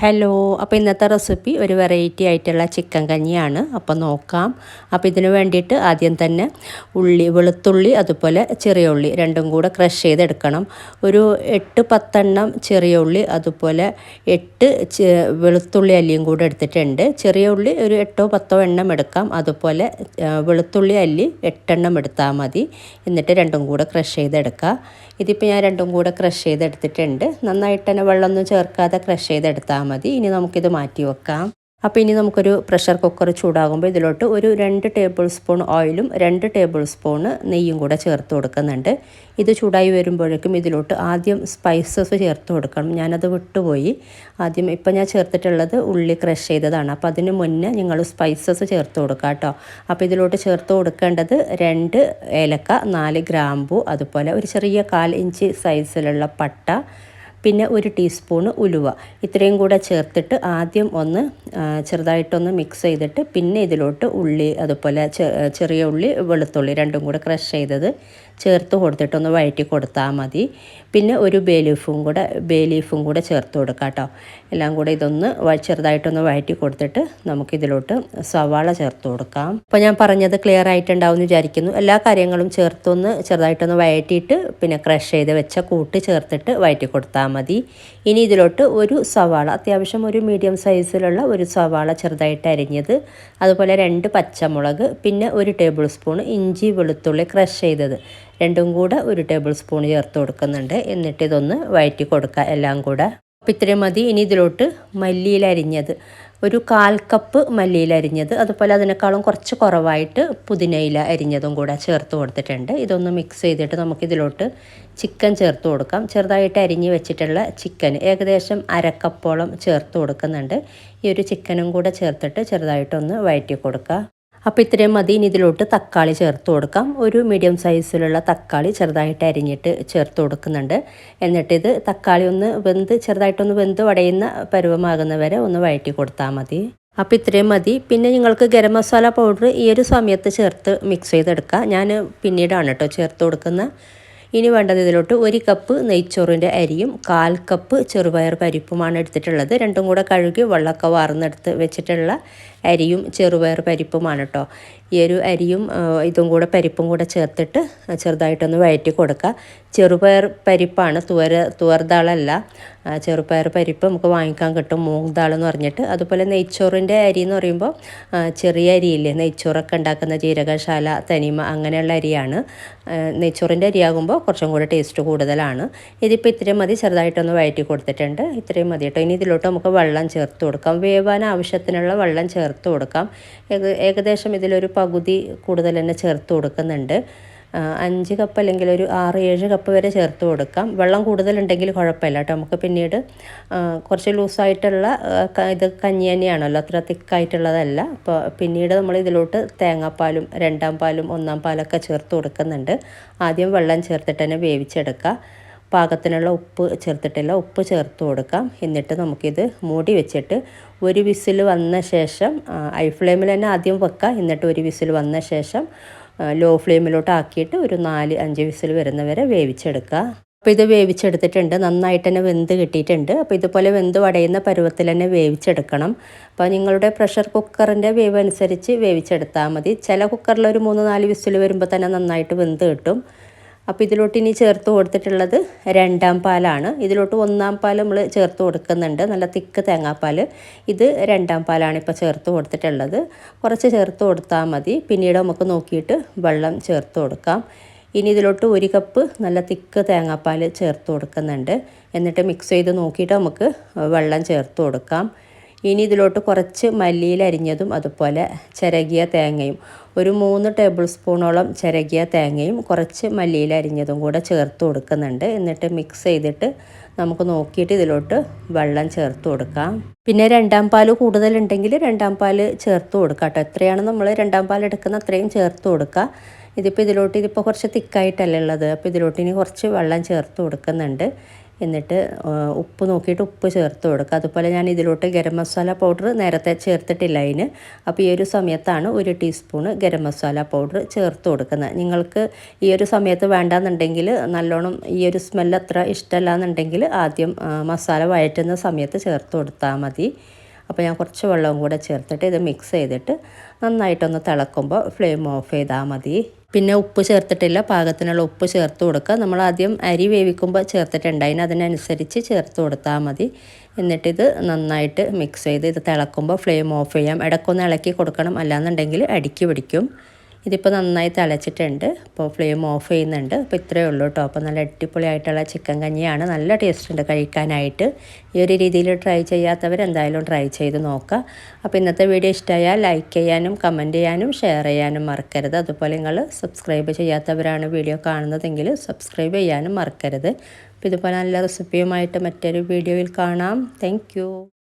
Hello, അപ്പോൾ ഇന്നത്തെ recipe ഒരു വെറൈറ്റി ആയിട്ടുള്ള ചിക്കൻ കഞ്ഞിയാണ്. അപ്പോൾ നോക്കാം. അപ്പോൾ ഇതിന് വേണ്ടിയിട്ട് ആദ്യം തന്നെ വെളുത്തുള്ളി അതുപോലെ ചെറിയ ഉള്ളി രണ്ടും കൂടെ ക്രഷ് ചെയ്തെടുക്കണം. ഒരു 8-10 ചെറിയ ഉള്ളി അതുപോലെ 8 വെളുത്തുള്ളി അല്ലിയും കൂടെ എടുത്തിട്ടുണ്ട്. ചെറിയ ഉള്ളി ഒരു 8-10 എണ്ണം എടുക്കാം. അതുപോലെ വെളുത്തുള്ളി അല്ലി 8 എണ്ണം എടുത്താൽ മതി. എന്നിട്ട് രണ്ടും കൂടെ ക്രഷ് ചെയ്തെടുക്കുക. ഇതിപ്പോൾ ഞാൻ രണ്ടും കൂടെ ക്രഷ് ചെയ്തെടുത്തിട്ടുണ്ട്. നന്നായിട്ട് തന്നെ വെള്ളമൊന്നും ചേർക്കാതെ ക്രഷ് ചെയ്തെടുത്താൽ മതി. ഇനി നമുക്കിത് മാറ്റി വെക്കാം. അപ്പോൾ ഇനി നമുക്കൊരു പ്രഷർ കുക്കർ ചൂടാകുമ്പോൾ ഇതിലോട്ട് ഒരു 2 ടേബിൾ സ്പൂൺ ഓയിലും 2 ടേബിൾ സ്പൂൺ നെയ്യും കൂടെ ചേർത്ത് കൊടുക്കുന്നുണ്ട്. ഇത് ചൂടായി വരുമ്പോഴേക്കും ഇതിലോട്ട് ആദ്യം സ്പൈസസ് ചേർത്ത് കൊടുക്കണം. ഞാനത് വിട്ടുപോയി. ഇപ്പം ഞാൻ ചേർത്തിട്ടുള്ളത് ഉള്ളി ക്രഷ് ചെയ്തതാണ്. അപ്പോൾ അതിന് മുന്നേ നിങ്ങൾ സ്പൈസസ് ചേർത്ത് കൊടുക്കുക കേട്ടോ. അപ്പോൾ ഇതിലോട്ട് ചേർത്ത് കൊടുക്കേണ്ടത് 2 ഏലക്ക, 4 ഗ്രാമ്പു, അതുപോലെ ഒരു ചെറിയ 1/4 ഇഞ്ച് സൈസിലുള്ള പട്ട, പിന്നെ 1 ടീസ്പൂണ് ഉലുവ. ഇത്രയും കൂടെ ചേർത്തിട്ട് ആദ്യം ഒന്ന് ചെറുതായിട്ടൊന്ന് മിക്സ് ചെയ്തിട്ട് പിന്നെ ഇതിലോട്ട് ഉള്ളി അതുപോലെ ചെറിയ ഉള്ളി വെളുത്തുള്ളി രണ്ടും കൂടെ ക്രഷ് ചെയ്തത് ചേർത്ത് കൊടുത്തിട്ടൊന്ന് വഴറ്റി കൊടുത്താൽ മതി. പിന്നെ ഒരു ബേ ലീഫും കൂടെ ചേർത്ത് കൊടുക്കാം കേട്ടോ. എല്ലാം കൂടെ ഇതൊന്ന് ചെറുതായിട്ടൊന്ന് വഴറ്റി കൊടുത്തിട്ട് നമുക്കിതിലോട്ട് സവാള ചേർത്ത് കൊടുക്കാം. അപ്പോൾ ഞാൻ പറഞ്ഞത് ക്ലിയർ ആയിട്ടുണ്ടാവും എന്ന് വിചാരിക്കുന്നു. എല്ലാ കാര്യങ്ങളും ചേർത്തൊന്ന് ചെറുതായിട്ടൊന്ന് വഴറ്റിയിട്ട് പിന്നെ ക്രഷ് ചെയ്ത് വെച്ച കൂട്ട് ചേർത്തിട്ട് വഴറ്റി കൊടുത്താൽ മതി. ഇനി ഇതിലോട്ട് ഒരു സവാള, അത്യാവശ്യം ഒരു മീഡിയം സൈസിലുള്ള ഒരു സവാള ചെറുതായിട്ട് അരിഞ്ഞത്, അതുപോലെ 2 പച്ചമുളക്, പിന്നെ 1 ടേബിൾ സ്പൂൺ ഇഞ്ചി വെളുത്തുള്ളി ക്രഷ് ചെയ്തത് രണ്ടും കൂടെ 1 ടേബിൾ സ്പൂൺ ചേർത്ത് കൊടുക്കുന്നുണ്ട്. എന്നിട്ട് ഇതൊന്ന് വഴറ്റി കൊടുക്കുക എല്ലാം കൂടെ. അപ്പോൾ ഇത്രയും മതി. ഇനി ഇതിലോട്ട് മല്ലിയില അരിഞ്ഞത് ഒരു 1/4 കപ്പ് മല്ലിയില അരിഞ്ഞത്, അതുപോലെ അതിനേക്കാളും കുറച്ച് കുറവായിട്ട് പുതിനയില അരിഞ്ഞതും കൂടെ ചേർത്ത് കൊടുത്തിട്ടുണ്ട്. ഇതൊന്ന് മിക്സ് ചെയ്തിട്ട് നമുക്കിതിലോട്ട് ചിക്കൻ ചേർത്ത് കൊടുക്കാം. ചെറുതായിട്ട് അരിഞ്ഞ് വെച്ചിട്ടുള്ള ചിക്കൻ ഏകദേശം 1/2 കപ്പോളം ചേർത്ത് കൊടുക്കുന്നുണ്ട്. ഈ ഒരു ചിക്കനും കൂടെ ചേർത്തിട്ട് ചെറുതായിട്ടൊന്ന് വഴറ്റി കൊടുക്കുക. അപ്പോൾ ഇത്രയും മതി. ഇനി ഇതിലോട്ട് തക്കാളി ചേർത്ത് കൊടുക്കാം. ഒരു മീഡിയം സൈസിലുള്ള തക്കാളി ചെറുതായിട്ട് അരിഞ്ഞിട്ട് ചേർത്ത് കൊടുക്കുന്നുണ്ട്. എന്നിട്ടിത് തക്കാളി ചെറുതായിട്ടൊന്ന് വെന്ത് വടയുന്ന പരുവമാകുന്ന വരെ ഒന്ന് വഴറ്റി കൊടുത്താൽ മതി. അപ്പോൾ ഇത്രയും മതി. പിന്നെ നിങ്ങൾക്ക് ഗരം മസാല പൗഡർ ഈ ഒരു സമയത്ത് ചേർത്ത് മിക്സ് ചെയ്തെടുക്കുക. ഞാൻ പിന്നീടാണ് കേട്ടോ ചേർത്ത് കൊടുക്കുന്നത്. ഇനി വേണ്ടത് ഇതിലോട്ട് 1 കപ്പ് നെയ്ച്ചോറിൻ്റെ അരിയും 1/4 കപ്പ് ചെറുപയർ പരിപ്പുമാണ് എടുത്തിട്ടുള്ളത്. രണ്ടും കൂടെ കഴുകി വെള്ളമൊക്കെ വാർന്നെടുത്ത് വെച്ചിട്ടുള്ള അരിയും ചെറുപയർ പരിപ്പുമാണ് കേട്ടോ. ഈ ഒരു അരിയും ഇതും കൂടെ പരിപ്പും കൂടെ ചേർത്തിട്ട് ചെറുതായിട്ടൊന്ന് വഴറ്റി കൊടുക്കുക. ചെറുപയർ പരിപ്പാണ്, തുവർദാളല്ല. ചെറുപയർ പരിപ്പ് നമുക്ക് വാങ്ങിക്കാൻ കിട്ടും, മൂങ് ദാൾ എന്ന് പറഞ്ഞിട്ട്. അതുപോലെ നെയ്ച്ചോറിൻ്റെ അരി എന്ന് പറയുമ്പോൾ ചെറിയ അരിയില്ലേ, നെയ്ച്ചോറൊക്കെ ഉണ്ടാക്കുന്ന ജീരകശാല, തനിമ അങ്ങനെയുള്ള അരിയാണ്. നെയ്ച്ചോറിൻ്റെ അരിയാകുമ്പോൾ കുറച്ചും കൂടെ ടേസ്റ്റ് കൂടുതലാണ്. ഇതിപ്പോൾ ഇത്രയും മതി. ചെറുതായിട്ടൊന്ന് വഴറ്റി കൊടുത്തിട്ടുണ്ട്. ഇത്രയും മതി കേട്ടോ. ഇനി ഇതിലോട്ട് നമുക്ക് വെള്ളം ചേർത്ത് കൊടുക്കാം. വേവാൻ ആവശ്യത്തിനുള്ള വെള്ളം ചേർത്ത് കൊടുക്കാം. ഏകദേശം ഇതിലൊരു പകുതി കൂടുതൽ തന്നെ ചേർത്ത് കൊടുക്കുന്നുണ്ട്. 5 കപ്പ് അല്ലെങ്കിൽ ഒരു 6-7 കപ്പ് വരെ ചേർത്ത് കൊടുക്കാം. വെള്ളം കൂടുതലുണ്ടെങ്കിൽ കുഴപ്പമില്ല കേട്ടോ. നമുക്ക് പിന്നീട് കുറച്ച് ലൂസായിട്ടുള്ള ഇത് കഞ്ഞി തന്നെയാണല്ലോ, അത്ര തിക്കായിട്ടുള്ളതല്ല. അപ്പോൾ പിന്നീട് നമ്മൾ ഇതിലോട്ട് തേങ്ങാപ്പാലും 2-ാം പാലും 1-ാം പാലൊക്കെ ചേർത്ത് കൊടുക്കുന്നുണ്ട്. ആദ്യം വെള്ളം ചേർത്തിട്ട് തന്നെ വേവിച്ചെടുക്കുക. പാകത്തിനുള്ള ഉപ്പ് ചേർത്തിട്ടില്ല, ഉപ്പ് ചേർത്ത് കൊടുക്കാം. എന്നിട്ട് നമുക്കിത് മൂടി വെച്ചിട്ട് 1 വിസിൽ വന്ന ശേഷം ഹൈ ഫ്ലെയിമിൽ തന്നെ ആദ്യം വെക്കുക. എന്നിട്ട് 1 വിസിൽ വന്ന ശേഷം ലോ ഫ്ലെയിമിലോട്ട് ആക്കിയിട്ട് ഒരു 4-5 വിസിൽ വരുന്നവരെ വേവിച്ചെടുക്കുക. അപ്പോൾ ഇത് വേവിച്ചെടുത്തിട്ടുണ്ട്. നന്നായിട്ട് തന്നെ വെന്ത് കിട്ടിയിട്ടുണ്ട്. അപ്പോൾ ഇതുപോലെ വെന്ത് വടയുന്ന പരുവത്തിൽ തന്നെ വേവിച്ചെടുക്കണം. അപ്പോൾ നിങ്ങളുടെ പ്രഷർ കുക്കറിൻ്റെ വേവ് അനുസരിച്ച് വേവിച്ചെടുത്താൽ മതി. ചില കുക്കറിൽ ഒരു 3-4 വിസിൽ വരുമ്പോൾ തന്നെ നന്നായിട്ട് വെന്ത് കിട്ടും. അപ്പോൾ ഇതിലോട്ട് ഇനി ചേർത്ത് കൊടുത്തിട്ടുള്ളത് 2-ാം പാലാണ്. ഇതിലോട്ട് 1-ാം പാൽ നമ്മൾ ചേർത്ത് കൊടുക്കുന്നുണ്ട്, നല്ല തിക്ക് തേങ്ങാപ്പാൽ. ഇത് 2-ാം പാലാണ് ഇപ്പോൾ ചേർത്ത് കൊടുത്തിട്ടുള്ളത്. കുറച്ച് ചേർത്ത് കൊടുത്താൽ മതി. പിന്നീട് നമുക്ക് നോക്കിയിട്ട് വെള്ളം ചേർത്ത് കൊടുക്കാം. ഇനി ഇതിലോട്ട് 1 കപ്പ് നല്ല തിക്ക് തേങ്ങാപ്പാൽ ചേർത്ത് കൊടുക്കുന്നുണ്ട്. എന്നിട്ട് മിക്സ് ചെയ്ത് നോക്കിയിട്ട് നമുക്ക് വെള്ളം ചേർത്ത് കൊടുക്കാം. ഇനി ഇതിലോട്ട് കുറച്ച് മല്ലിയില അരിഞ്ഞതും അതുപോലെ ചിരകിയ തേങ്ങയും, ഒരു 3 ടേബിൾ സ്പൂണോളം ചിരകിയ തേങ്ങയും കുറച്ച് മല്ലിയില അരിഞ്ഞതും കൂടെ ചേർത്ത് കൊടുക്കുന്നുണ്ട്. എന്നിട്ട് മിക്സ് ചെയ്തിട്ട് നമുക്ക് നോക്കിയിട്ട് ഇതിലോട്ട് വെള്ളം ചേർത്ത് കൊടുക്കാം. പിന്നെ 2-ാം പാൽ കൂടുതലുണ്ടെങ്കിൽ 2-ാം പാൽ ചേർത്ത് കൊടുക്കാം കേട്ടോ. എത്രയാണ് നമ്മൾ 2-ാം പാൽ എടുക്കുന്ന അത്രയും ചേർത്ത് കൊടുക്കുക. ഇതിപ്പോൾ കുറച്ച് തിക്കായിട്ടല്ലേ ഉള്ളത്. അപ്പോൾ ഇതിലോട്ട് ഇനി കുറച്ച് വെള്ളം ചേർത്ത് കൊടുക്കുന്നുണ്ട്. എന്നിട്ട് ഉപ്പ് നോക്കിയിട്ട് ഉപ്പ് ചേർത്ത് കൊടുക്കുക. അതുപോലെ ഞാൻ ഇതിലോട്ട് ഗരം മസാല പൗഡർ നേരത്തെ ചേർത്തിട്ടില്ല അതിന്. അപ്പോൾ ഈ ഒരു സമയത്താണ് 1 ടീസ്പൂണ് ഗരം മസാല പൗഡർ ചേർത്ത് കൊടുക്കുന്നത്. നിങ്ങൾക്ക് ഈ ഒരു സമയത്ത് വേണ്ടാന്നുണ്ടെങ്കിൽ, നല്ലോണം ഈ ഒരു സ്മെല്ല് അത്ര ഇഷ്ടമല്ല എന്നുണ്ടെങ്കിൽ ആദ്യം മസാല വഴറ്റുന്ന സമയത്ത് ചേർത്ത് കൊടുത്താൽ മതി. അപ്പോൾ ഞാൻ കുറച്ച് വെള്ളവും കൂടെ ചേർത്തിട്ട് ഇത് മിക്സ് ചെയ്തിട്ട് നന്നായിട്ടൊന്ന് തിളക്കുമ്പോൾ ഫ്ലെയിം ഓഫ് ചെയ്താൽ മതി. പിന്നെ ഉപ്പ് ചേർത്തിട്ടില്ല, പാകത്തിനുള്ള ഉപ്പ് ചേർത്ത് കൊടുക്കുക. നമ്മൾ ആദ്യം അരി വേവിക്കുമ്പോൾ ചേർത്തിട്ടുണ്ടായിന്, അതിനനുസരിച്ച് ചേർത്ത് കൊടുത്താൽ മതി. എന്നിട്ടിത് നന്നായിട്ട് മിക്സ് ചെയ്ത് ഇത് തിളക്കുമ്പോൾ ഫ്ലെയിം ഓഫ് ചെയ്യാം. ഇടയ്ക്കൊന്ന് ഇളക്കി കൊടുക്കണം, അല്ലാന്നുണ്ടെങ്കിൽ അടിക്ക് പിടിക്കും. ഇതിപ്പോൾ നന്നായി തിളച്ചിട്ടുണ്ട്. അപ്പോൾ ഫ്ലെയിം ഓഫ് ചെയ്യുന്നുണ്ട്. അപ്പോൾ ഇത്രയേ ഉള്ളൂ കേട്ടോ. അപ്പോൾ നല്ല അടിപൊളിയായിട്ടുള്ള ചിക്കൻ കഞ്ഞിയാണ്. നല്ല ടേസ്റ്റ് ഉണ്ട് കഴിക്കാനായിട്ട്. ഈ ഒരു രീതിയിൽ ട്രൈ ചെയ്യാത്തവർ എന്തായാലും ട്രൈ ചെയ്ത് നോക്കുക. അപ്പോൾ ഇന്നത്തെ വീഡിയോ ഇഷ്ടമായാൽ ലൈക്ക് ചെയ്യാനും കമൻറ്റ് ചെയ്യാനും ഷെയർ ചെയ്യാനും മറക്കരുത്. അതുപോലെ നിങ്ങൾ സബ്സ്ക്രൈബ് ചെയ്യാത്തവരാണ് വീഡിയോ കാണുന്നതെങ്കിൽ സബ്സ്ക്രൈബ് ചെയ്യാനും മറക്കരുത്. അപ്പോൾ ഇതുപോലെ നല്ല റെസിപ്പിയുമായിട്ട് മറ്റൊരു വീഡിയോയിൽ കാണാം. താങ്ക്